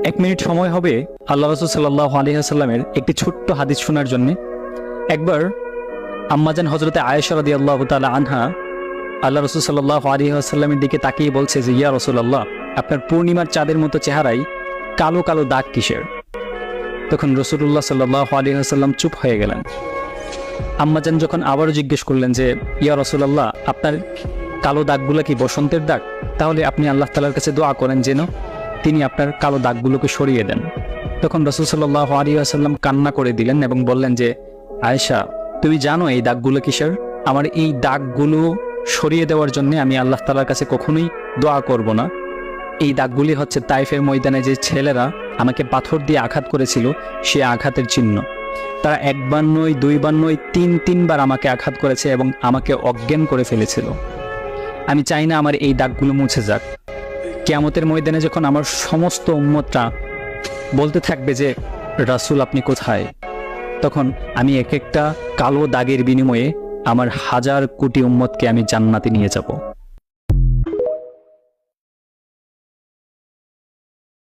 এক মিনিট সময় হবে আল্লাহ রাসূল সাল্লাল্লাহু আলাইহি ওয়াসাল্লামের একটি ছোট্ট হাদিস শোনার জন্য। একবার আম্মাজান হযরতে আয়েশা রাদিয়াল্লাহু তাআলা আনহা আল্লাহ রাসূল সাল্লাল্লাহু আলাইহি ওয়াসাল্লামের দিকে তাকিয়ে বলছে যে, ইয়া রাসূলুল্লাহ, আপনার পূর্ণিমার চাঁদের মতো চেহারায় কালো কালো দাগ কিসের? তখন রাসূলুল্লাহ সাল্লাল্লাহু আলাইহি ওয়াসাল্লাম চুপ হয়ে গেলেন। আম্মাজান যখন আবারও জিজ্ঞেস করলেন যে, ইয়া রাসূলুল্লাহ, আপনার কালো দাগগুলো কি বসন্তের দাগ? তাহলে আপনি আল্লাহ তাআলার কাছে দোয়া করেন যেন তিনি আপনার কালো দাগগুলোকে সরিয়ে দেন। তখন রাসূল সাল্লাল্লাহু আলাইহি ওয়াসাল্লাম কান্না করে দিলেন এবং বললেন যে, আয়েশা, তুমি জানো এই দাগগুলো কিসের? আমার এই দাগগুলো সরিয়ে দেওয়ার জন্য আমি আল্লাহ তাআলার কাছে কখনোই দোয়া করব না। এই দাগগুলি হচ্ছে তাইফের ময়দানে যে ছেলেরা আমাকে পাথর দিয়ে আঘাত করেছিল, সে আঘাতের চিহ্ন। তারা একবার নয়, দুইবার নয়, তিনবার আমাকে আঘাত করেছে এবং আমাকে অজ্ঞান করে ফেলেছিল। আমি চাই না আমার এই দাগগুলো মুছে যাক। কিয়ামতের ময়দানে যখন আমার সমস্ত উম্মতরা বলতে থাকবে যে, রাসূল আপনি কোথায়, তখন আমি এক একটা কালো দাগের বিনিময়ে আমার হাজার কোটি উম্মতকে আমি জান্নাতে নিয়ে যাব।